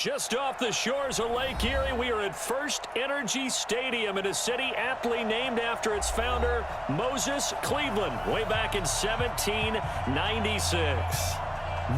Just off the shores of Lake Erie, we are at First Energy Stadium in a city aptly named after its founder, Moses Cleveland, way back in 1796.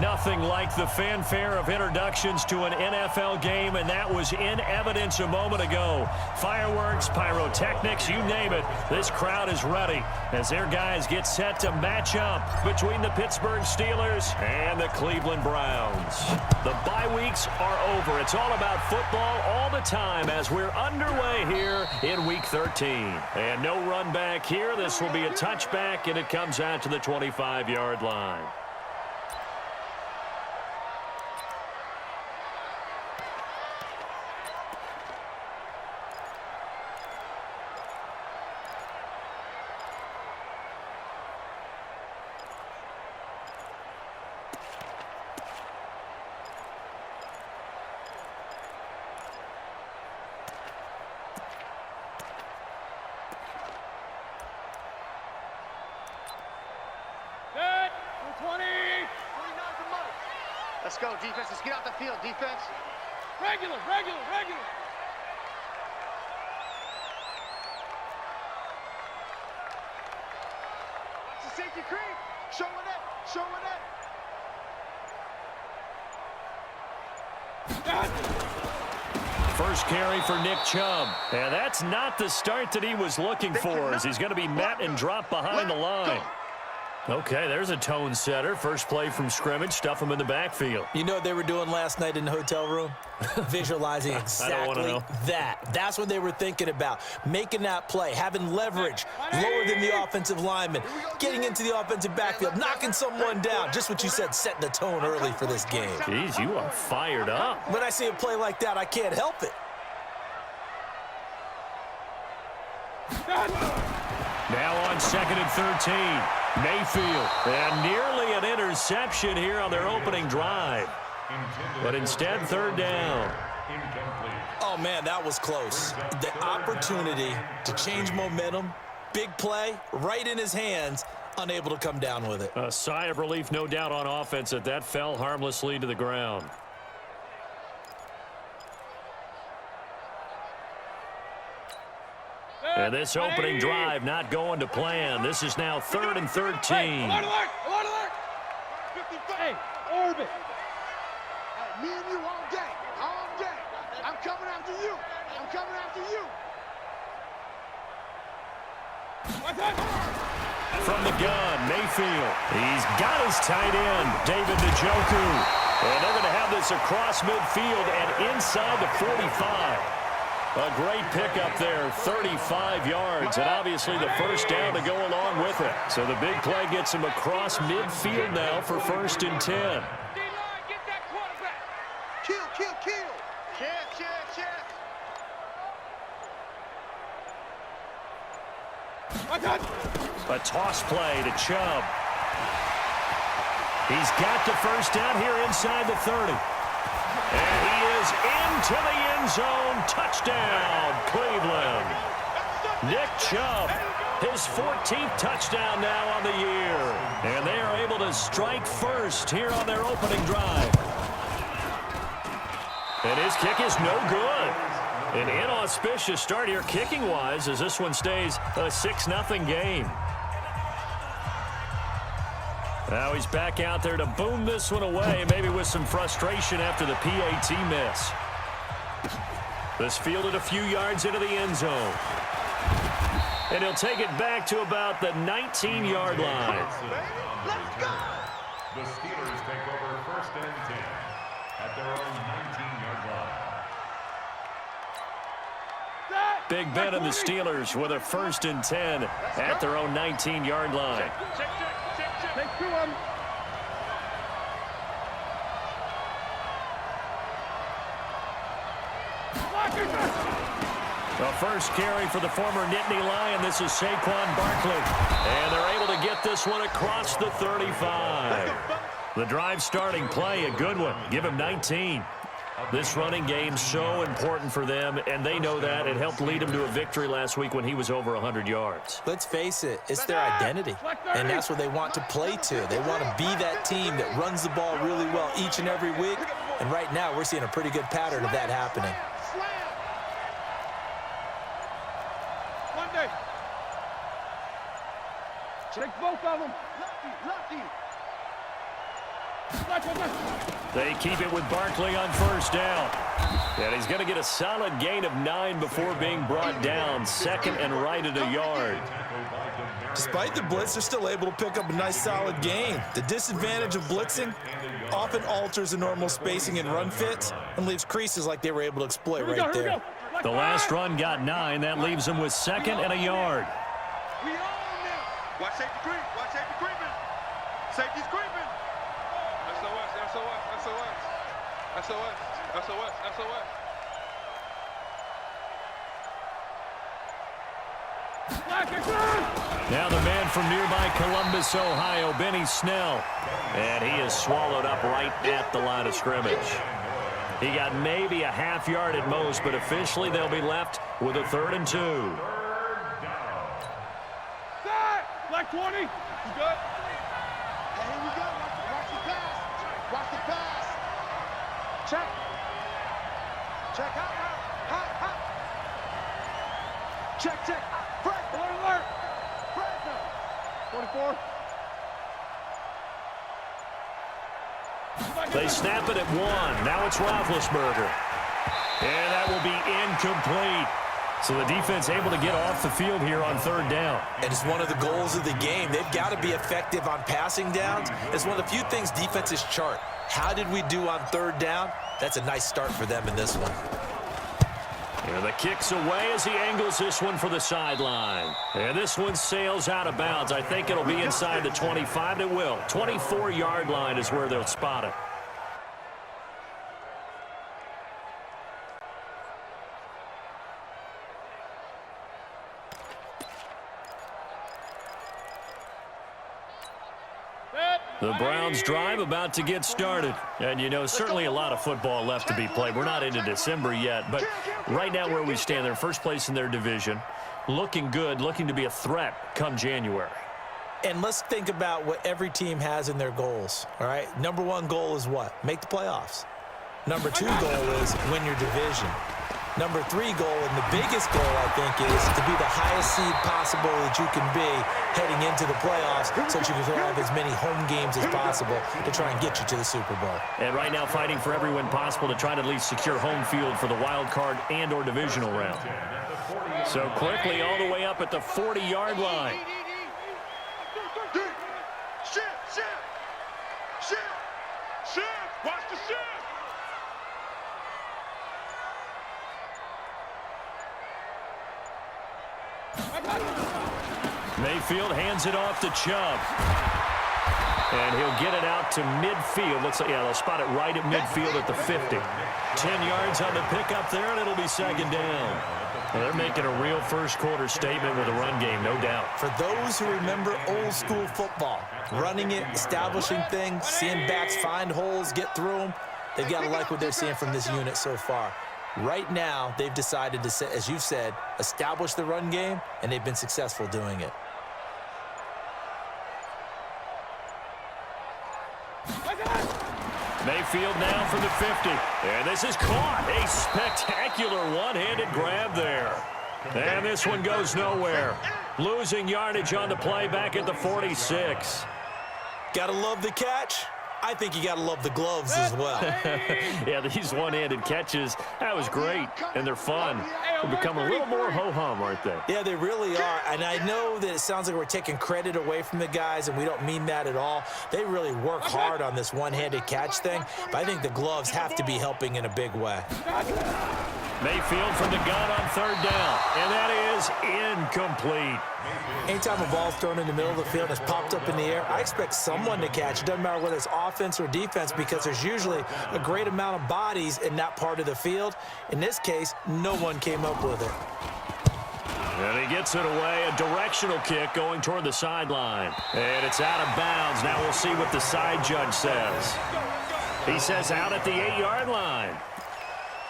Nothing like the fanfare of introductions to an NFL game, and that was in evidence a moment ago. Fireworks, pyrotechnics, you name it. This crowd is ready as their guys get set to match up between the Pittsburgh Steelers and the Cleveland Browns. The bye weeks are over. It's all about football all the time as we're underway here in Week 13. And no run back here. This will be a touchback, and it comes out to the 25-yard line. Let's go, defense. Let's get out the field, defense. Regular. It's a safety creep. Showing it. First carry for Nick Chubb. And that's not the start that he was looking for, as he's going to be met and dropped behind the line. Okay, there's a tone setter. First play from scrimmage, stuff him in the backfield. You know what they were doing last night in the hotel room? Visualizing exactly that. That's what they were thinking about. Making that play, having leverage, lower than the offensive lineman, getting into the offensive backfield, knocking someone down. Just what you said, setting the tone early for this game. Jeez, you are fired up. When I see a play like that, I can't help it. Now on 2nd and 13. Mayfield, and nearly an interception here on their opening drive. But instead, 3rd down. Oh, man, that was close. The opportunity to change momentum, big play, right in his hands, unable to come down with it. A sigh of relief, no doubt, on offense that fell harmlessly to the ground. And this opening drive not going to plan. This is now 3rd and 13. Alert! Hey, orbit. Me and you all day. I'm coming after you. From the gun, Mayfield. He's got his tight end, David Njoku. And they're going to have this across midfield and inside the 45. A great pickup there, 35 yards, and obviously the first down to go along with it. So the big play gets him across midfield now for 1st and 10. D-line, get that quarterback. Kill. Check. A toss play to Chubb. He's got the first down here inside the 30. And he is into the end zone. Touchdown, Cleveland. Nick Chubb, his 14th touchdown now on the year. And they are able to strike first here on their opening drive. And his kick is no good. An inauspicious start here kicking-wise as this one stays a 6-0 game. Now he's back out there to boom this one away, maybe with some frustration after the PAT miss. This fielded a few yards into the end zone. And he'll take it back to about the 19-yard line. Let's go. The Steelers take over 1st and 10 at their own 19-yard line. Big Ben and the Steelers with a 1st and 10 at their own 19-yard line. Take 2 of them. The first carry for the former Nittany Lion. This is Saquon Barkley. And they're able to get this one across the 35. The drive starting play, a good one. Give him 19. This running game so important for them, and they know that. It helped lead them to a victory last week when he was over 100 yards. Let's face it, it's their identity, and that's what they want to play to. They want to be that team that runs the ball really well each and every week, And right now, we're seeing a pretty good pattern of that happening. Monday. Take both of them. Lucky. They keep it with Barkley on first down. And he's going to get a solid gain of 9 before being brought down. Second and right at a yard. Despite the blitz, they're still able to pick up a nice solid gain. The disadvantage of blitzing often alters the normal spacing and run fits and leaves creases like they were able to exploit right there. The last run got 9. That leaves them with second and a yard. We own them. Watch safety creep. Watch safety creeping. Safety's creeping. SOS, SOS, SOS. SOS, SOS, SOS. Now the man from nearby Columbus, Ohio, Benny Snell. And he is swallowed up right at the line of scrimmage. He got maybe a half yard at most, but officially they'll be left with a 3rd and 2. Like 20. You good? Hey, here we go. Watch the pass. Watch the pass. Check. Check. Hot. Check. Frank. Alert. Frank. 24. They snap it at 1. Now it's Roethlisberger. And that will be incomplete. So the defense able to get off the field here on 3rd down. And it's one of the goals of the game. They've got to be effective on passing downs. It's one of the few things defenses chart. How did we do on 3rd down? That's a nice start for them in this one. And the kick's away as he angles this one for the sideline. And this one sails out of bounds. I think it'll be inside the 25. It will. 24-yard line is where they'll spot it. The Browns drive about to get started. And, you know, certainly a lot of football left to be played. We're not into December yet, but right now where we stand, they're first place in their division. Looking good, looking to be a threat come January. And let's think about what every team has in their goals, all right? Number 1 goal is what? Make the playoffs. Number 2 goal is win your division. Number 3 goal, and the biggest goal, I think, is to be the highest seed possible that you can be heading into the playoffs so that you can have as many home games as possible to try and get you to the Super Bowl. And right now fighting for every win possible to try to at least secure home field for the wild card and or divisional round. So quickly all the way up at the 40-yard line. Shift. Watch the shift. Mayfield hands it off to Chubb. And he'll get it out to midfield. Looks like, yeah, they'll spot it right at midfield at the 50. 10 yards on the pickup there, and it'll be second down. Well, they're making a real first-quarter statement with a run game, no doubt. For those who remember old-school football, running it, establishing things, seeing backs find holes, get through them, they've got to like what they're seeing from this unit so far. Right now, they've decided to, as you said, establish the run game, and they've been successful doing it. Mayfield now for the 50. And this is caught. A spectacular one-handed grab there. And this one goes nowhere. Losing yardage on the play back at the 46. Gotta love the catch. I think you got to love the gloves as well. Yeah, these one-handed catches, that was great, and they're fun. They're becoming a little more ho-hum, aren't they? Yeah, they really are, and I know that it sounds like we're taking credit away from the guys, and we don't mean that at all. They really work hard on this one-handed catch thing, but I think the gloves have to be helping in a big way. Mayfield from the gun on 3rd down, and that is incomplete. Anytime a ball's thrown in the middle of the field and it's popped up in the air, I expect someone to catch. It doesn't matter whether it's offense or defense because there's usually a great amount of bodies in that part of the field. In this case, no one came up with it. And he gets it away, a directional kick going toward the sideline. And it's out of bounds. Now we'll see what the side judge says. He says out at the 8-yard line.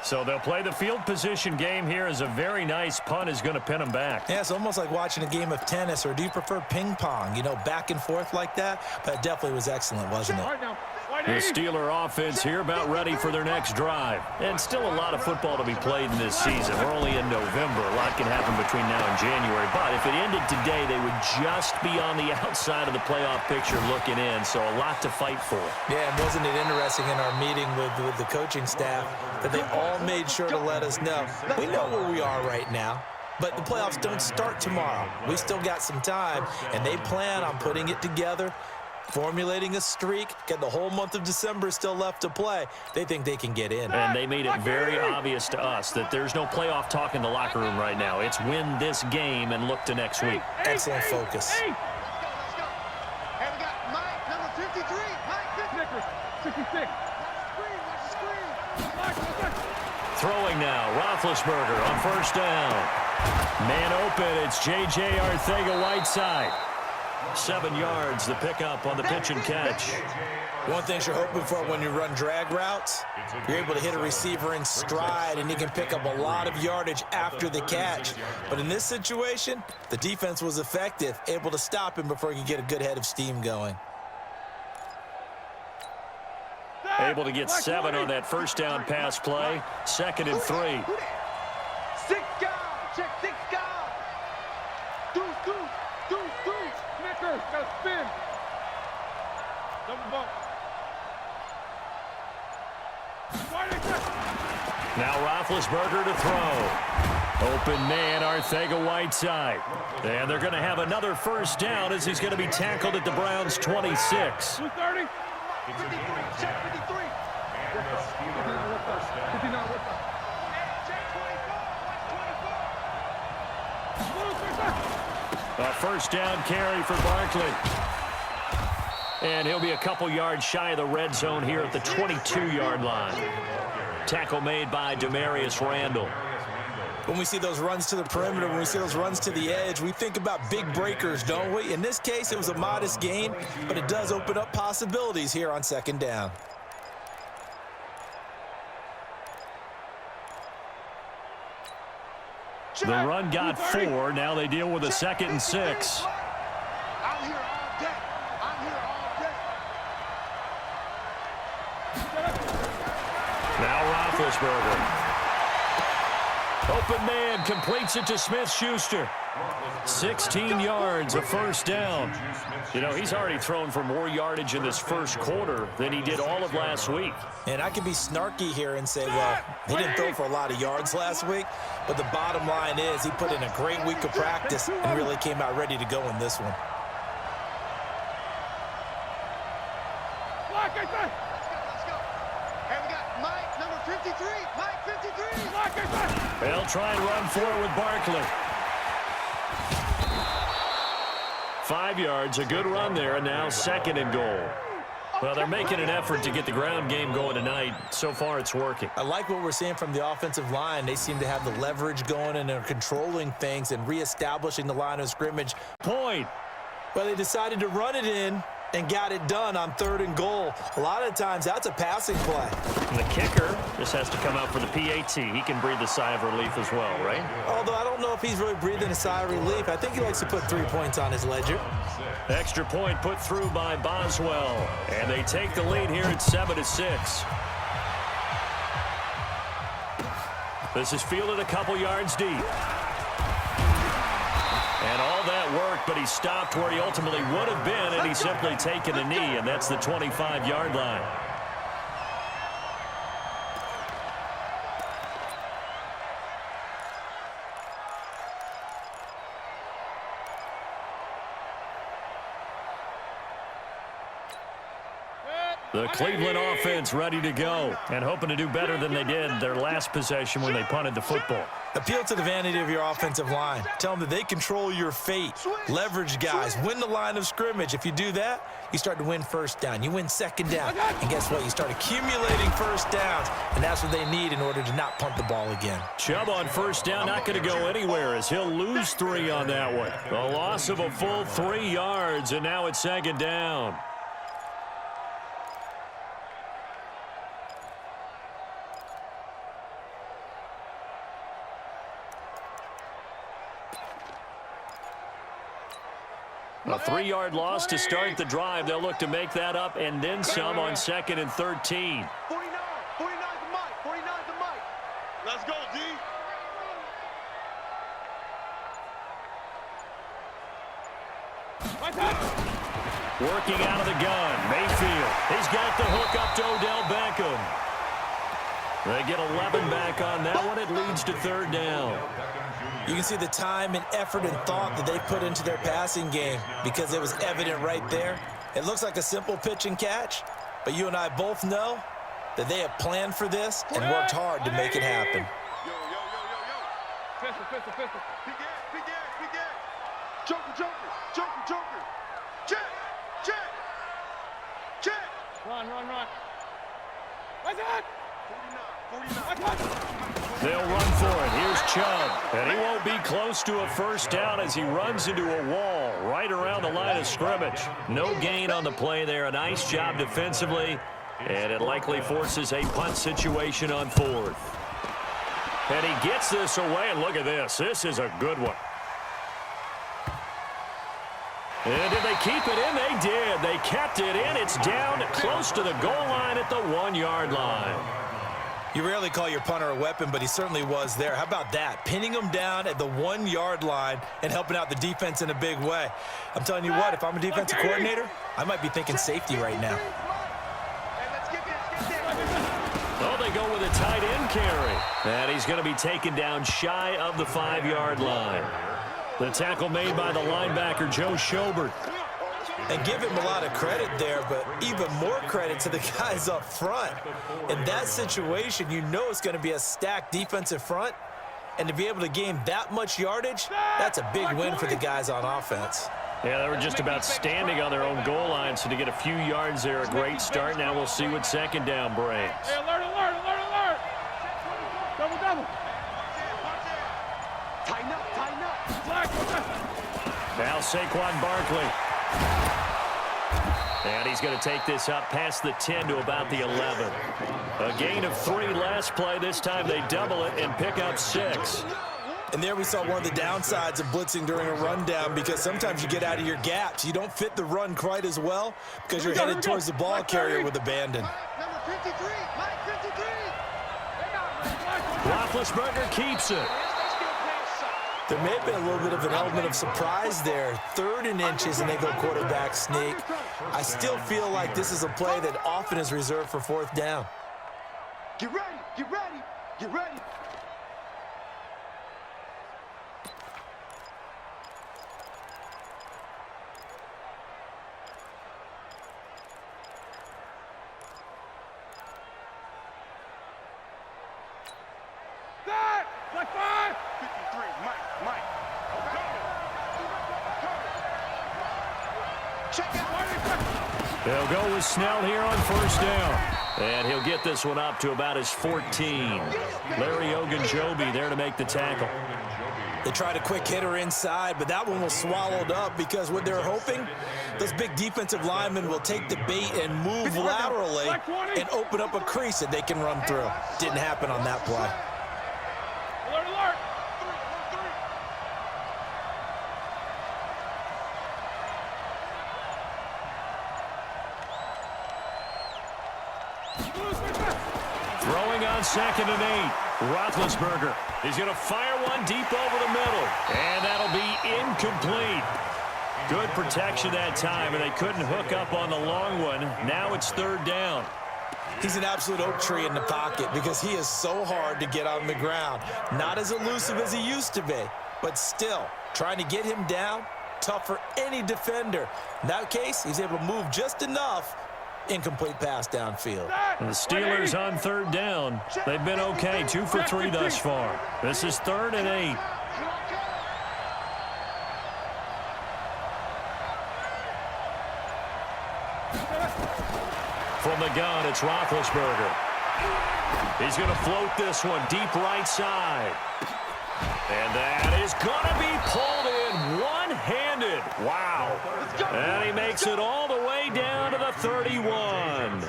So they'll play the field position game here as a very nice punt is going to pin them back. Yeah, it's almost like watching a game of tennis, or do you prefer ping pong? You know, back and forth like that? But it definitely was excellent, wasn't it? Right now. Right The Steeler offense here about ready for their next drive. And still a lot of football to be played in this season. We're only in November. A lot can happen between now and January. But if it ended today, they would just be on the outside of the playoff picture looking in. So a lot to fight for. Yeah, and wasn't it interesting in our meeting with the coaching staff that they all made sure to let us know, we know where we are right now. But the playoffs don't start tomorrow. We still got some time, and they plan on putting it together, formulating a streak, get the whole month of December still left to play. They think they can get in. And they made it very obvious to us that there's no playoff talk in the locker room right now. It's win this game and look to next week. Excellent focus. Let's go. Hey, we got Mike, number 53. Mike, Snickers, 66. watch the screen. Throwing now, Roethlisberger on first down. Man open, it's J.J. Arcega-Whiteside. 7 yards, the pickup on the pitch and catch. One thing you're hoping for when you run drag routes, you're able to hit a receiver in stride, and you can pick up a lot of yardage after the catch. But in this situation, the defense was effective, able to stop him before he could get a good head of steam going. Able to get 7 on that first down pass play. 2nd and 3. 6 guard. Check 6 guard. Deuce. Snickers, got to spin. Double bump. Now Roethlisberger to throw. Open man, Arcega-Whiteside. And they're going to have another first down as he's going to be tackled at the Browns' 26. 230. 53. Check 53. And the Steelers first down. 59 with us. Check 24. Watch 24. A first down carry for Barkley. And he'll be a couple yards shy of the red zone here at the 22-yard line. Tackle made by Demarius Randall. When we see those runs to the perimeter, when we see those runs to the edge, we think about big breakers, don't we? In this case, it was a modest gain, but it does open up possibilities here on 2nd down. The run got 4. Now they deal with a 2nd and 6. I'm here all day. Now Roethlisberger. Open man completes it to Smith-Schuster. 16 yards, a first down. You know, he's already thrown for more yardage in this first quarter than he did all of last week. And I could be snarky here and say, well, he didn't throw for a lot of yards last week, but the bottom line is he put in a great week of practice and really came out ready to go in this one. Let's go. Hey, we got Mike, number 53. Mike, 53. They'll try and run for it with Barkley. 5 yards, a good run there, and now 2nd and goal. Well, they're making an effort to get the ground game going tonight. So far, it's working. I like what we're seeing from the offensive line. They seem to have the leverage going and are controlling things and reestablishing the line of scrimmage. Point. But they decided to run it in and got it done on 3rd and goal. A lot of times, that's a passing play. And the kicker just has to come out for the PAT. He can breathe a sigh of relief as well, right? Although I don't know if he's really breathing a sigh of relief. I think he likes to put 3 points on his ledger. Extra point put through by Boswell. And they take the lead here at 7-6. This is fielded a couple yards deep. And all that work, but he stopped where he ultimately would have been, and he's simply taken a knee, and that's the 25-yard line. The Cleveland offense ready to go and hoping to do better than they did their last possession when they punted the football. Appeal to the vanity of your offensive line. Tell them that they control your fate. Leverage guys. Win the line of scrimmage. If you do that, you start to win first down. You win 2nd down. And guess what? You start accumulating first downs. And that's what they need in order to not punt the ball again. Chubb on first down, not going to go anywhere as he'll lose 3 on that one. A loss of a full 3 yards, and now it's 2nd down. A 3-yard loss to start the drive. They'll look to make that up and then some on 2nd and 13. 49. 49's the mic. 49's the mic. Let's go, D. Working out of the gun, Mayfield. He's got the hook up to Odell Beckham. They get 11 back on that one. It leads to 3rd down. You can see the time and effort and thought that they put into their passing game because it was evident right there. It looks like a simple pitch and catch, but you and I both know that they have planned for this and worked hard to make it happen. Yo. Pistol. Big ass. Joker. Check. Run. What's that? 49. They'll run for it. Here's Chubb. And he won't be close to a 1st down as he runs into a wall right around the line of scrimmage. No gain on the play there. A nice job defensively. And it likely forces a punt situation on 4th. And he gets this away. And look at this. This is a good one. And did they keep it in? They did. They kept it in. It's down close to the goal line at the 1-yard line. You rarely call your punter a weapon, but he certainly was there. How about that? Pinning him down at the 1-yard line and helping out the defense in a big way. I'm telling you what, if I'm a defensive coordinator, I might be thinking safety right now. Oh, they go with a tight end carry. And he's going to be taken down shy of the 5-yard line. The tackle made by the linebacker, Joe Schobert. And give him a lot of credit there, but even more credit to the guys up front. In that situation, you know it's going to be a stacked defensive front. And to be able to gain that much yardage, that's a big win for the guys on offense. Yeah, they were just about standing on their own goal line, so to get a few yards there, a great start. Now we'll see what 2nd down brings. Hey, alert. Double. Tighten up. Now Saquon Barkley. And he's going to take this up past the 10 to about the 11. A gain of 3 last play. This time they double it and pick up 6. And there we saw one of the downsides of blitzing during a rundown because sometimes you get out of your gaps. You don't fit the run quite as well because you're headed towards the ball carrier with abandon. Number 53. Mike 53. Roethlisberger keeps it. There may have been a little bit of an element of surprise there. 3rd and inches, and they go quarterback sneak. I still feel like this is a play that often is reserved for 4th down. Get ready. That! Like 5! 53. Mike. Check out. They'll go with Snell here on 1st down. And he'll get this one up to about his 14. Larry Ogunjobi there to make the tackle. They tried a quick hitter inside, but that one was swallowed up because what they're hoping, those big defensive linemen will take the bait and move laterally and open up a crease that they can run through. Didn't happen on that play. Alert. Throwing on 2nd and 8. Roethlisberger. He's going to fire one deep over the middle. And that'll be incomplete. Good protection that time, and they couldn't hook up on the long one. Now it's 3rd down. He's an absolute oak tree in the pocket because he is so hard to get on the ground. Not as elusive as he used to be, but still, trying to get him down, tough for any defender. In that case, he's able to move just enough. Incomplete pass downfield. And the Steelers on 3rd down. They've been okay, 2 for 3 thus far. This is 3rd and 8. From the gun, it's Roethlisberger. He's going to float this one deep right side. And that is going to be pulled in one-handed. Wow. And he makes it all the way down to the 31.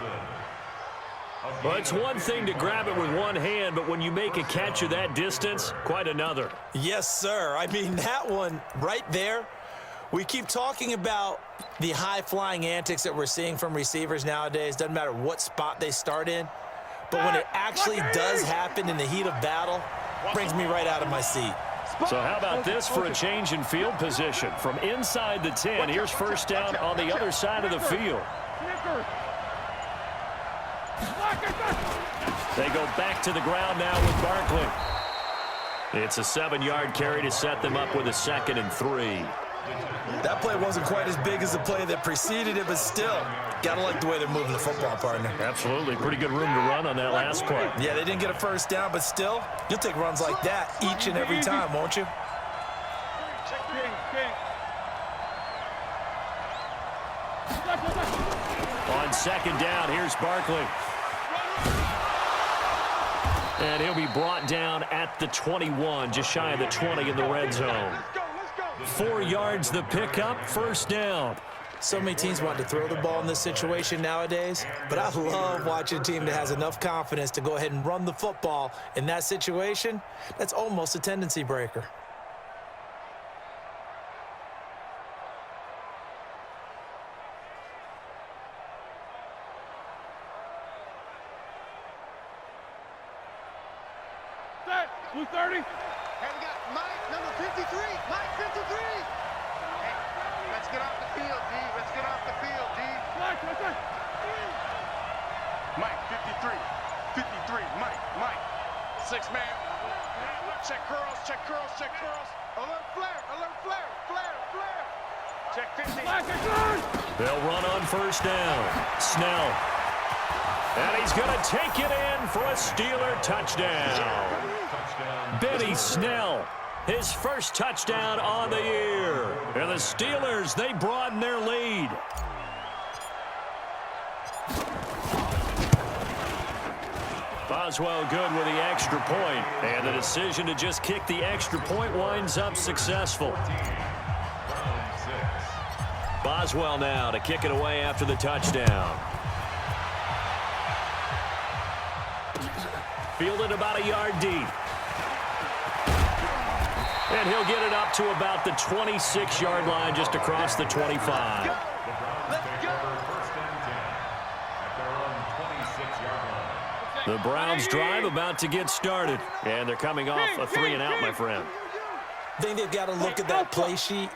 Well, it's one thing to grab it with one hand, but when you make a catch of that distance, quite another. Yes, sir. I mean, that one right there We keep talking about the high-flying antics that we're seeing from receivers nowadays. Doesn't matter what spot they start in. But when it actually does happen in the heat of battle, brings me right out of my seat. So how about this for a change in field position? From inside the 10, here's first down on the other side of the field. They go back to the ground now with Barkley. It's a 7-yard carry to set them up with a 2nd and 3. That play wasn't quite as big as the play that preceded it, but still, gotta like the way they're moving the football, partner. Absolutely. Pretty good room to run on that last play. Yeah, they didn't get a first down, but still, you'll take runs like that each and every time, won't you? On 2nd down, here's Barkley. And he'll be brought down at the 21, just shy of the 20 in the red zone. 4 yards the pickup, first down. So many teams want to throw the ball in this situation nowadays, but I love watching a team that has enough confidence to go ahead and run the football in that situation. That's almost a tendency breaker. Blue 30. Hey, we got Mike, number 53. Mike, 53. Hey, let's get off the field, D. Let's get off the field, D. Mike, 53. 53. Mike. 6-man. Check curls, check curls, check curls. Alert flare, alert flare, flare. Check 50. They'll run on first down. Snell. And he's going to take it in for a Steeler touchdown. Benny Snell, his first touchdown on the year. And the Steelers, they broaden their lead. Boswell good with the extra point. And the decision to just kick the extra point winds up successful. Boswell now to kick it away after the touchdown. Fielded about a yard deep. And he'll get it up to about the 26-yard line, just across the 25. The Browns drive about to get started. And they're coming off a 3-and-out, my friend. I think they've got to look at that play sheet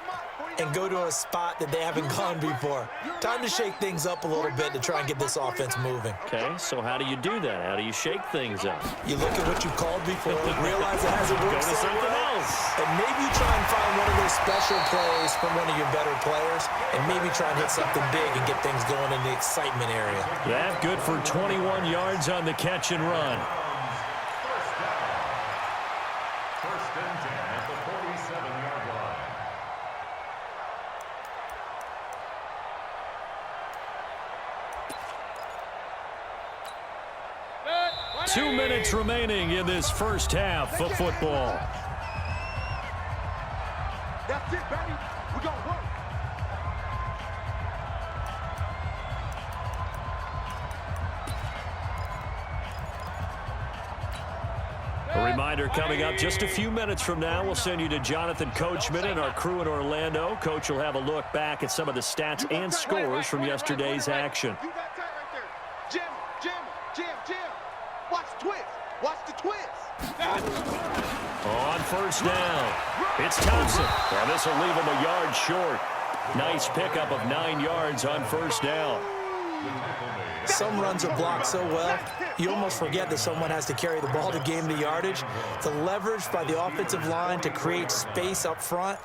and go to a spot that they haven't gone before. Time to shake things up a little bit to try and get this offense moving. Okay, so how do you do that? How do you shake things up? You look at what you called before, realize it hasn't worked Go to so something well, else. and maybe try and find one of those special plays from one of your better players, and maybe try and hit something big and get things going in the excitement area. Yeah, good for 21 yards on the catch and run. First and 10 at the 47-yard line. 2 minutes remaining in this first half of football. That's it, baby. We're going to work. A reminder coming up just a few minutes from now, we'll send you to Jonathan Coachman and our crew in Orlando. Coach will have a look back at some of the stats and scores from yesterday's action. You got that right there. Jim. Watch the twist. Watch the twist. On first down, it's Thompson. And this will leave him a yard short. Nice pickup of 9 yards on first down. Some runs are blocked so well, you almost forget that someone has to carry the ball to gain the yardage. The leverage by the offensive line to create space up front,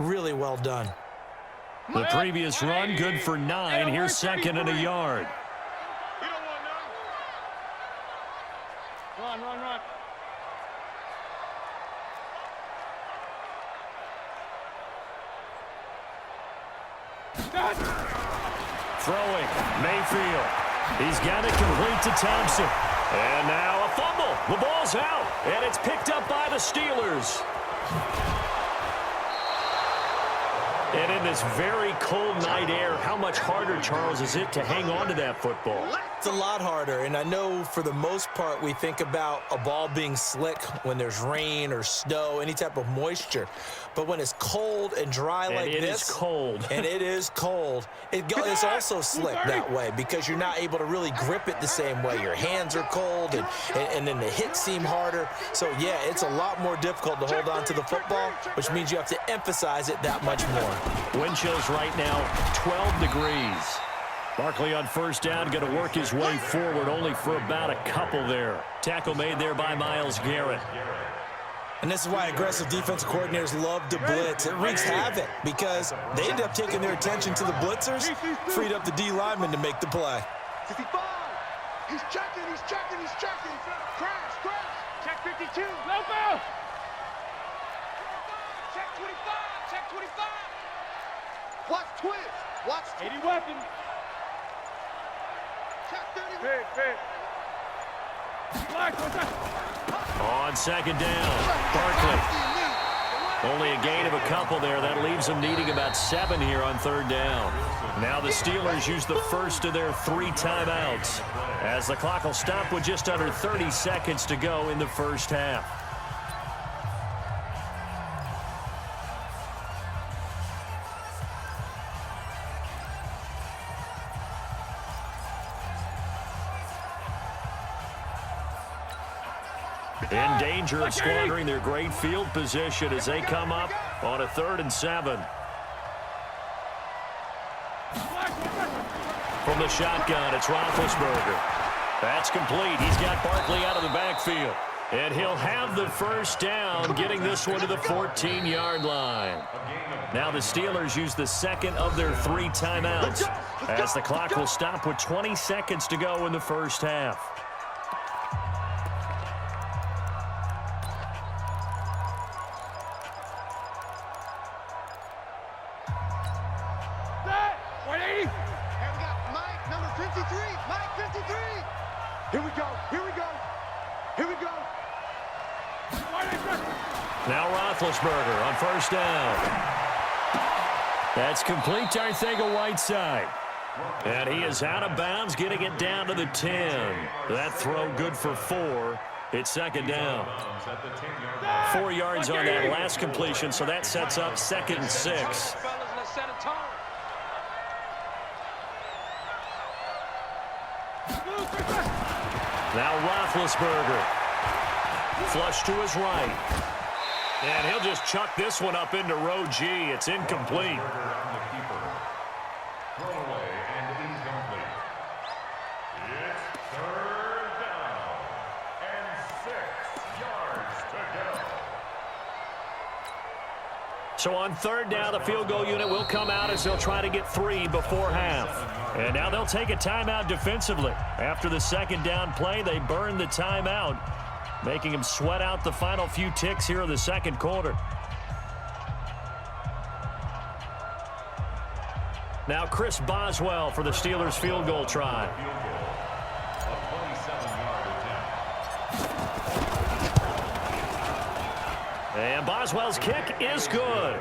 really well done. The previous run, good for 9. Here's 2nd and a yard. Run. Throwing, Mayfield. He's got it complete to Thompson. And now a fumble. The ball's out, and it's picked up by the Steelers. And in this very cold night air, how much harder, Charles, is it to hang on to that football? It's a lot harder, and I know for the most part we think about a ball being slick when there's rain or snow, any type of moisture. But when it's cold and dry like this, it is cold. and it is cold, it's also slick that way because you're not able to really grip it the same way. Your hands are cold, and then the hits seem harder. So, yeah, it's a lot more difficult to hold on to the football, which means you have to emphasize it that much more. Wind chills right now, 12 degrees. Barkley on first down, going to work his way forward only for about a couple there. Tackle made there by Myles Garrett. And this is why aggressive defensive coordinators love to blitz. It wreaks havoc because they end up taking their attention to the blitzers, freed up the D lineman to make the play. 55. He's checking, he's checking, he's checking. Crash, crash. Check 52. No foul. Check 25, check 25. Watch twist. Watch 80 weapons. check 30. Fit. Black, what's that? On second down, Barkley. Only a gain of a couple there. That leaves them needing about 7 here on third down. Now the Steelers use the first of their 3 timeouts as the clock will stop with just under 30 seconds to go in the first half. In danger of squandering their great field position as they come up on a 3rd and 7. From the shotgun, it's Roethlisberger. That's complete. He's got Barkley out of the backfield. And he'll have the first down, getting this one to the 14-yard line. Now the Steelers use the second of their 3 timeouts as the clock will stop with 20 seconds to go in the first half. Now Roethlisberger on first down. That's complete to Arcega-Whiteside. And he is out of bounds, getting it down to the 10. That throw good for 4. It's second down. 4 yards on that last completion, so that sets up 2nd and 6. Now Roethlisberger. Flush to his right. And he'll just chuck this one up into row G. It's incomplete. So on third down, the field goal unit will come out as they'll try to get 3 before half. And now they'll take a timeout defensively. After the second down play, they burn the timeout, making him sweat out the final few ticks here in the second quarter. Now Chris Boswell for the Steelers field goal try. And Boswell's kick is good.